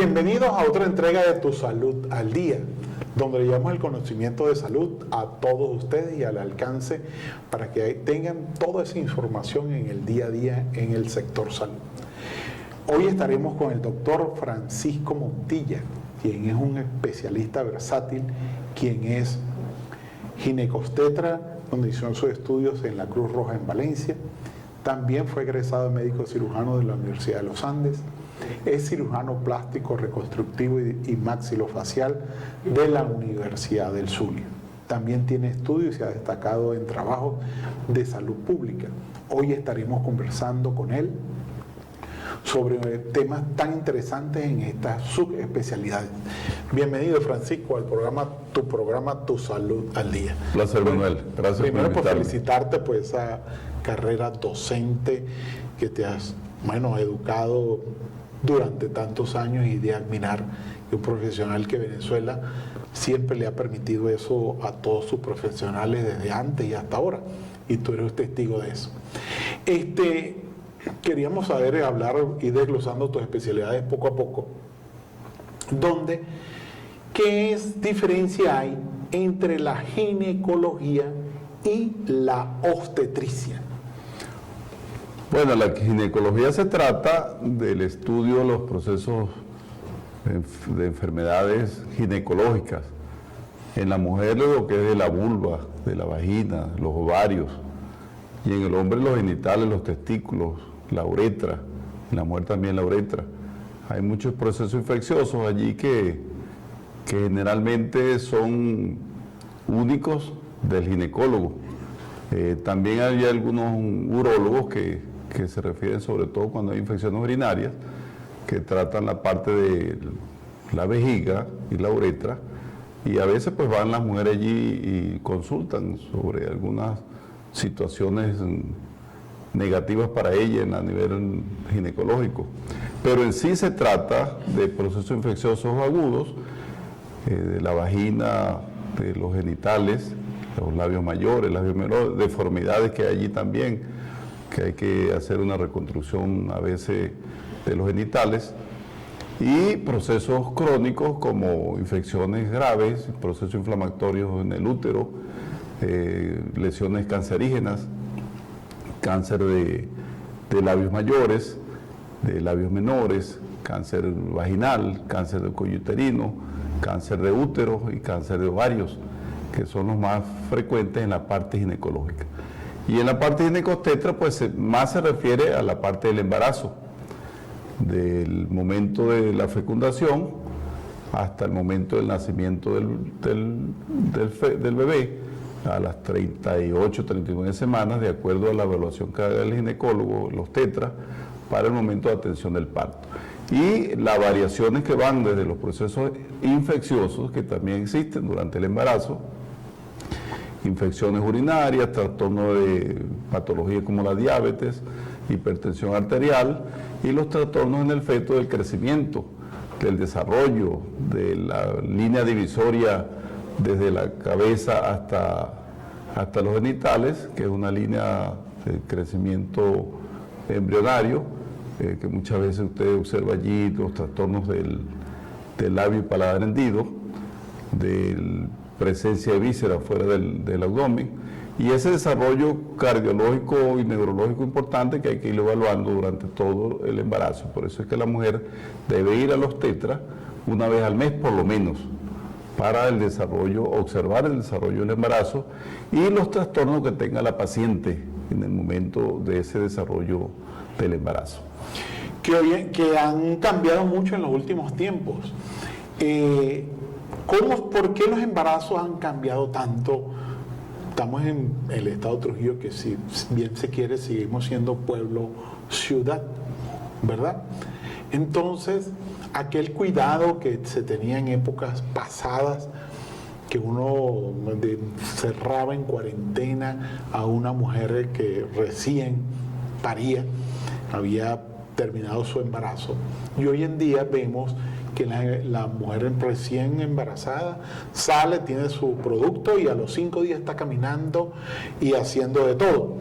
Bienvenidos a otra entrega de Tu Salud al Día, donde le llevamos el conocimiento de salud a todos ustedes y al alcance para que tengan toda esa información en el día a día en el sector salud. Hoy estaremos con el doctor Francisco Montilla, quien es un especialista versátil, quien es ginecobstetra, donde hizo sus estudios en la Cruz Roja en Valencia. También fue egresado de médico cirujano de la Universidad de los Andes. Es cirujano plástico reconstructivo y maxilofacial de la Universidad del Zulia. También tiene estudios y se ha destacado en trabajos de salud pública. Hoy estaremos conversando con él sobre temas tan interesantes en estas subespecialidades. Bienvenido, Francisco, al programa Tu Salud al Día. Placer, Manuel. Gracias primero por felicitarte por esa carrera docente que te has, educado durante tantos años, y de admirar que un profesional que Venezuela siempre le ha permitido eso a todos sus profesionales desde antes y hasta ahora, y tú eres testigo de eso. Queríamos saber, hablar y desglosando tus especialidades poco a poco, ¿qué diferencia hay entre la ginecología y la obstetricia? Bueno, la ginecología se trata del estudio de los procesos de enfermedades ginecológicas. En la mujer lo que es de la vulva, de la vagina, los ovarios, y en el hombre los genitales, los testículos, la uretra, en la mujer también la uretra. Hay muchos procesos infecciosos allí que generalmente son únicos del ginecólogo. También hay algunos urólogos que se refieren sobre todo cuando hay infecciones urinarias, que tratan la parte de la vejiga y la uretra, y a veces pues van las mujeres allí y consultan sobre algunas situaciones negativas para ella a nivel ginecológico. Pero en sí se trata de procesos infecciosos agudos, de la vagina, de los genitales, los labios mayores, labios menores, deformidades que hay allí también, que hay que hacer una reconstrucción a veces de los genitales, y procesos crónicos como infecciones graves, procesos inflamatorios en el útero, lesiones cancerígenas, cáncer de labios mayores, de labios menores, cáncer vaginal, cáncer de cuello uterino, cáncer de útero y cáncer de ovarios, que son los más frecuentes en la parte ginecológica. Y en la parte ginecobstetra, pues más se refiere a la parte del embarazo, del momento de la fecundación hasta el momento del nacimiento del bebé, a las 38, 39 semanas, de acuerdo a la evaluación que haga el ginecólogo, los tetras, para el momento de atención del parto. Y las variaciones que van desde los procesos infecciosos, que también existen durante el embarazo, infecciones urinarias, trastornos de patologías como la diabetes, hipertensión arterial, y los trastornos en el feto del crecimiento, del desarrollo, de la línea divisoria desde la cabeza hasta los genitales, que es una línea de crecimiento embrionario, que muchas veces usted observa allí los trastornos del labio y paladar hendido, de presencia de vísceras fuera del abdomen, y ese desarrollo cardiológico y neurológico importante que hay que ir evaluando durante todo el embarazo. Por eso es que la mujer debe ir a los tetras una vez al mes por lo menos, para el desarrollo, observar el desarrollo del embarazo y los trastornos que tenga la paciente en el momento de ese desarrollo del embarazo. Que han cambiado mucho en los últimos tiempos. ¿Por qué los embarazos han cambiado tanto? Estamos en el estado de Trujillo, que si bien se quiere, seguimos siendo pueblo, ciudad, ¿verdad? Entonces, aquel cuidado que se tenía en épocas pasadas, que uno cerraba en cuarentena a una mujer que recién paría, había terminado su embarazo, y hoy en día vemos que la mujer recién embarazada sale, tiene su producto y a los 5 días está caminando y haciendo de todo.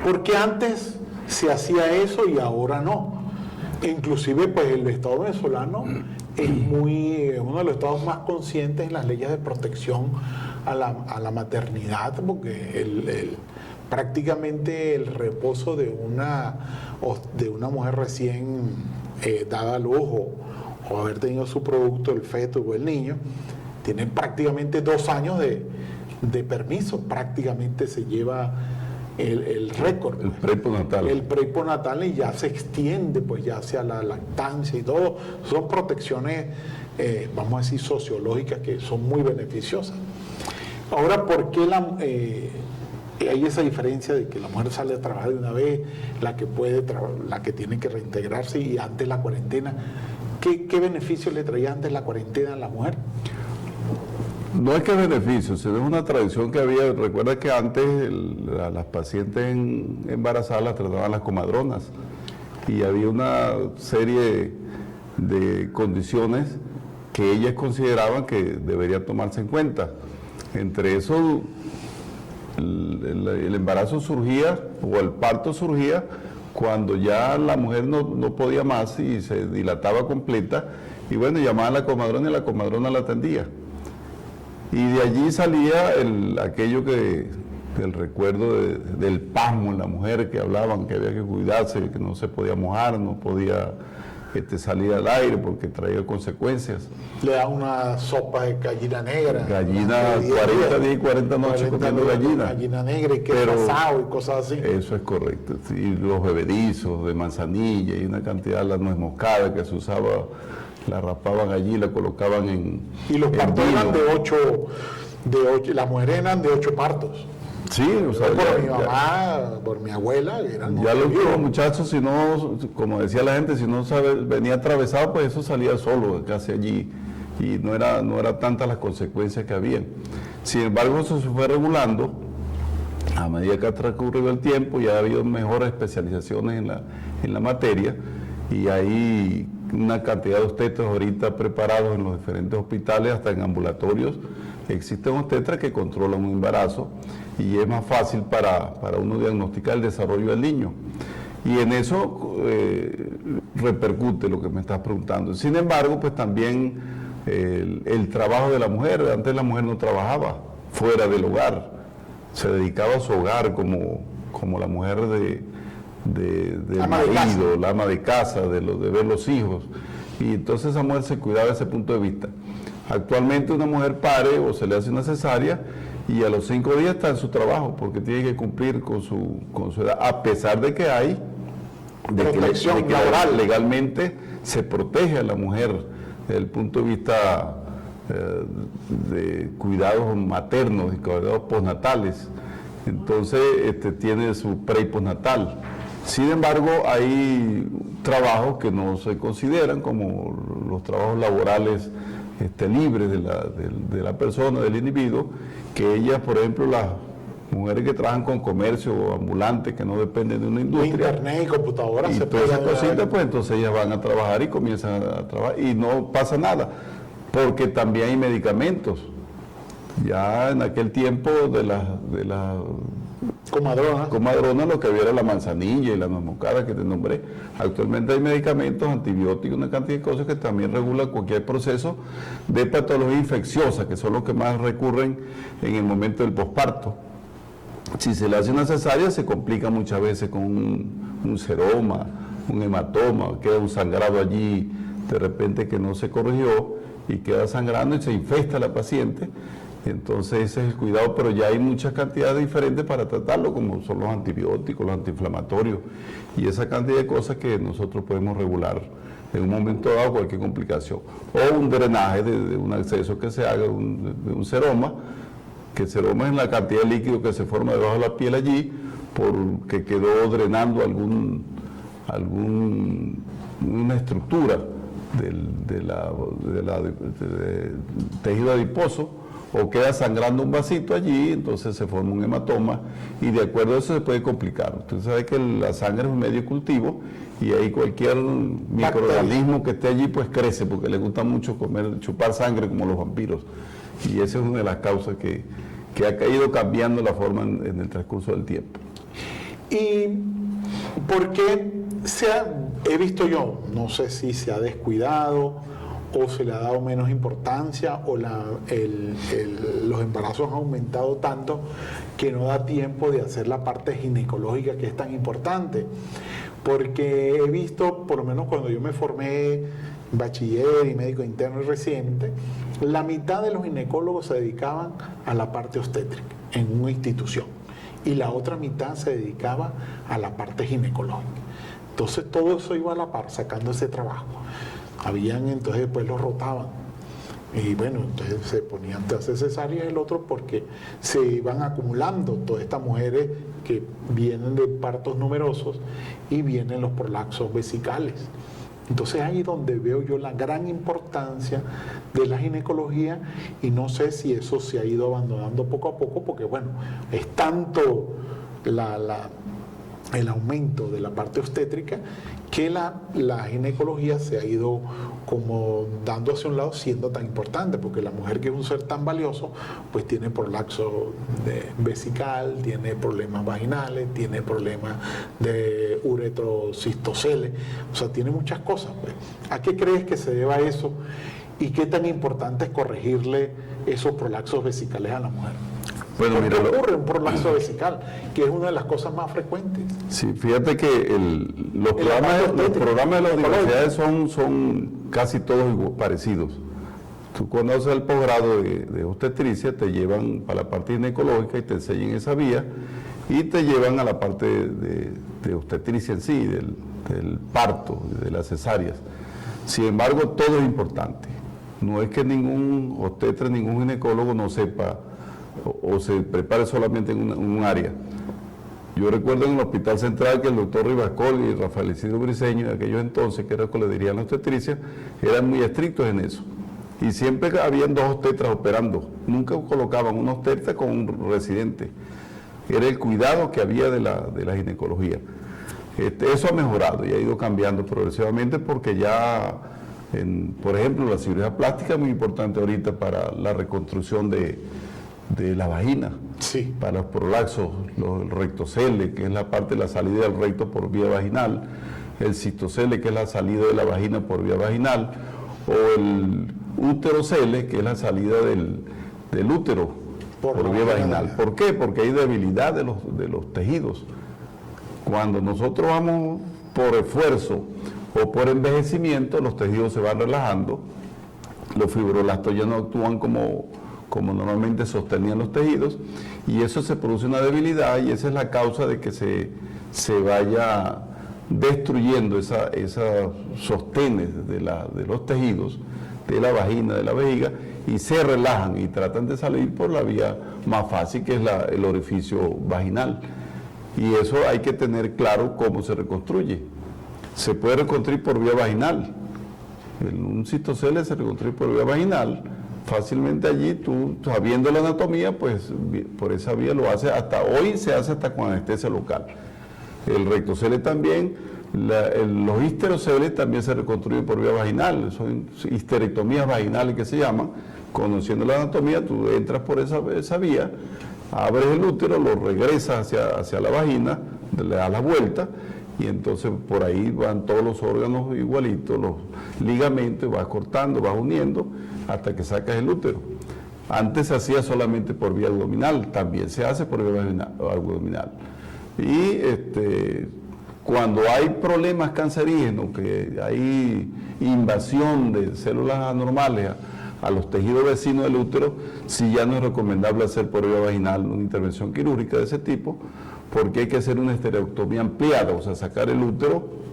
Porque antes se hacía eso y ahora no. Inclusive, pues el Estado venezolano es uno de los estados más conscientes en las leyes de protección a la maternidad, porque prácticamente el reposo de una mujer recién dada a luz o haber tenido su producto, el feto o el niño, tiene prácticamente 2 años de permiso, prácticamente se lleva el récord. El preponatal. El preponatal, y ya se extiende pues ya hacia la lactancia y todo. Son protecciones, vamos a decir, sociológicas que son muy beneficiosas. Ahora, ¿por qué hay esa diferencia de que la mujer sale a trabajar de una vez, la que tiene que reintegrarse y antes la cuarentena? ¿Qué beneficios le traía antes la cuarentena a la mujer? No es que beneficio, sino es una tradición que había. Recuerda que antes las pacientes embarazadas las trataban las comadronas y había una serie de condiciones que ellas consideraban que debería tomarse en cuenta. Entre eso, el embarazo surgía o el parto surgía cuando ya la mujer no podía más y se dilataba completa, y bueno, llamaban a la comadrona y la comadrona la atendía. Y de allí salía aquello el recuerdo del pasmo en la mujer, que hablaban que había que cuidarse, que no se podía mojar, no podía salir al aire porque traía consecuencias. Le da una sopa de gallina negra. Gallina, 40 días y 40 noches comiendo gallina. Gallina negra y queso asado y cosas así. Eso es correcto. Y los bebedizos de manzanilla y una cantidad de la nuez moscada que se usaba, la rapaban allí, la colocaban en. Y los partos eran de 8, las mujeres eran de 8 partos. Sí, o sea, por mi mamá, por mi abuela, eran. Ya los muchachos, si no, como decía la gente, si no venía atravesado, pues eso salía solo casi allí, y no era tantas las consecuencias que habían. Sin embargo, eso se fue regulando a medida que ha transcurrido el tiempo, y ha habido mejores especializaciones en la materia, y hay una cantidad de obstetras ahorita preparados en los diferentes hospitales, hasta en ambulatorios. Existen obstetras que controlan un embarazo y es más fácil para uno diagnosticar el desarrollo del niño. Y en eso repercute lo que me estás preguntando. Sin embargo, pues también el trabajo de la mujer. Antes la mujer no trabajaba fuera del hogar, se dedicaba a su hogar como la mujer del marido, la ama de casa, de ver los hijos. Y entonces esa mujer se cuidaba desde ese punto de vista. Actualmente una mujer pare o se le hace una cesárea y a los 5 días está en su trabajo, porque tiene que cumplir con su edad, a pesar de que hay protección laboral. Legalmente se protege a la mujer desde el punto de vista de cuidados maternos y cuidados postnatales. Entonces tiene su pre y postnatal. Sin embargo, hay trabajos que no se consideran como los trabajos laborales libres de la persona, del individuo, que ellas, por ejemplo, las mujeres que trabajan con comercio ambulante, que no dependen de una industria, internet y computadoras, y todas esas cositas, pues entonces ellas van a trabajar y comienzan a trabajar y no pasa nada, porque también hay medicamentos. Ya en aquel tiempo de la comadrona, lo que había era la manzanilla y la nuez moscada que te nombré. Actualmente hay medicamentos, antibióticos, una cantidad de cosas que también regulan cualquier proceso de patología infecciosa, que son los que más recurren en el momento del posparto. Si se le hace una cesárea, se complica muchas veces con un seroma, un hematoma, queda un sangrado allí de repente que no se corrigió y queda sangrando y se infesta la paciente. Entonces ese es el cuidado, pero ya hay muchas cantidades diferentes para tratarlo, como son los antibióticos, los antiinflamatorios y esa cantidad de cosas que nosotros podemos regular en un momento dado cualquier complicación. O un drenaje de un acceso que se haga de un seroma, que el seroma es la cantidad de líquido que se forma debajo de la piel allí, porque quedó drenando una estructura del tejido adiposo, o queda sangrando un vasito allí, entonces se forma un hematoma, y de acuerdo a eso se puede complicar. Usted sabe que la sangre es un medio cultivo, y ahí cualquier microorganismo que esté allí pues crece, porque le gusta mucho chupar sangre como los vampiros, y esa es una de las causas que ha ido cambiando la forma en el transcurso del tiempo. ¿Y por qué he visto yo, no sé si se ha descuidado o se le ha dado menos importancia o los embarazos han aumentado tanto que no da tiempo de hacer la parte ginecológica que es tan importante. Porque he visto, por lo menos cuando yo me formé bachiller y médico interno y residente, la mitad de los ginecólogos se dedicaban a la parte obstétrica en una institución y la otra mitad se dedicaba a la parte ginecológica. Entonces todo eso iba a la par, sacando ese trabajo. Entonces después los rotaban. Y bueno, entonces se ponían a hacer cesárea y el otro porque se iban acumulando todas estas mujeres que vienen de partos numerosos y vienen los prolapsos vesicales. Entonces ahí es donde veo yo la gran importancia de la ginecología y no sé si eso se ha ido abandonando poco a poco porque bueno, es tanto el aumento de la parte obstétrica que la ginecología se ha ido como dando hacia un lado siendo tan importante, porque la mujer que es un ser tan valioso, pues tiene prolapso vesical, tiene problemas vaginales, tiene problemas de uretrocistoceles, o sea, tiene muchas cosas. Pues. ¿A qué crees que se deba eso y qué tan importante es corregirle esos prolapsos vesicales a la mujer? Bueno, ¿Por qué ocurre un prolapso vesical? Que es una de las cosas más frecuentes. Sí, fíjate que los programas de las universidades son casi todos parecidos. Tú cuando haces el posgrado de obstetricia te llevan para la parte ginecológica y te enseñan esa vía y te llevan a la parte de obstetricia en sí, del parto, de las cesáreas. Sin embargo, todo es importante. No es que ningún obstetra, ningún ginecólogo no sepa o se prepare solamente en un área. Yo recuerdo en el Hospital Central que el doctor Ribascol y Rafael Isidro Briceño, en aquellos entonces, que era el que le dirían la obstetricia, eran muy estrictos en eso. Y siempre habían dos obstetras operando. Nunca colocaban una obstetra con un residente. Era el cuidado que había de la ginecología. Eso ha mejorado y ha ido cambiando progresivamente porque ya, por ejemplo, la cirugía plástica es muy importante ahorita para la reconstrucción de la vagina, sí, para los prolapsos, el rectocele, que es la parte de la salida del recto por vía vaginal, el cistocele, que es la salida de la vagina por vía vaginal, o el uterocele, que es la salida del útero por vía vaginal. ¿Por qué? Porque hay debilidad de los tejidos. Cuando nosotros vamos por esfuerzo o por envejecimiento, los tejidos se van relajando, los fibroblastos ya no actúan como normalmente sostenían los tejidos, y eso se produce una debilidad y esa es la causa de que se vaya destruyendo esa sostenes de los tejidos, de la vagina, de la vejiga, y se relajan y tratan de salir por la vía más fácil, que es el orificio vaginal. Y eso hay que tener claro cómo se reconstruye. Se puede reconstruir por vía vaginal. Un cistocele se reconstruye por vía vaginal. Fácilmente allí, tú sabiendo la anatomía, pues por esa vía lo hace, hasta hoy se hace hasta con anestesia local. El rectocele también, los histeroceles también se reconstruyen por vía vaginal, son histerectomías vaginales que se llaman. Conociendo la anatomía, tú entras por esa vía, abres el útero, lo regresas hacia la vagina, le das la vuelta, y entonces por ahí van todos los órganos igualitos, los ligamentos, vas cortando, vas uniendo, hasta que sacas el útero. Antes se hacía solamente por vía abdominal, también se hace por vía abdominal. Y cuando hay problemas cancerígenos, que hay invasión de células anormales a los tejidos vecinos del útero, sí ya no es recomendable hacer por vía vaginal una intervención quirúrgica de ese tipo, porque hay que hacer una esterectomía ampliada, o sea, sacar el útero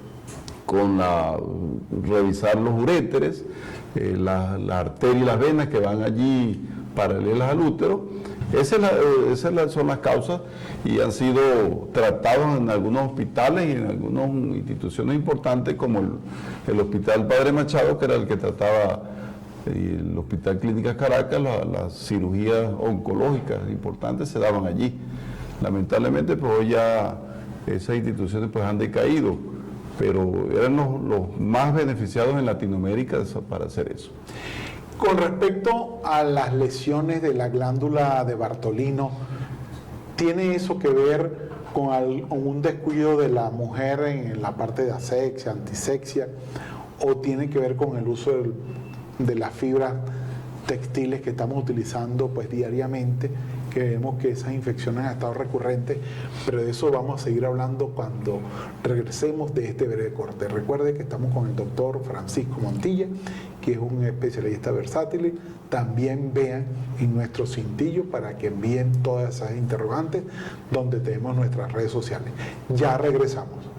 revisar los uréteres, la arteria y las venas que van allí paralelas al útero. Esas son las causas y han sido tratados en algunos hospitales y en algunas instituciones importantes como el Hospital Padre Machado, que era el que trataba, y el Hospital Clínicas Caracas, las cirugías oncológicas importantes se daban allí. Lamentablemente, pues hoy ya esas instituciones pues han decaído, pero eran los más beneficiados en Latinoamérica para hacer eso. Con respecto a las lesiones de la glándula de Bartolino, ¿tiene eso que ver con un descuido de la mujer en la parte de asexia, antisexia, o tiene que ver con el uso de las fibras textiles que estamos utilizando pues diariamente, que vemos que esas infecciones han estado recurrentes, pero de eso vamos a seguir hablando cuando regresemos de este breve corte. Recuerde que estamos con el doctor Francisco Montilla, que es un especialista versátil. También vean en nuestro cintillo para que envíen todas esas interrogantes, donde tenemos nuestras redes sociales. Ya regresamos.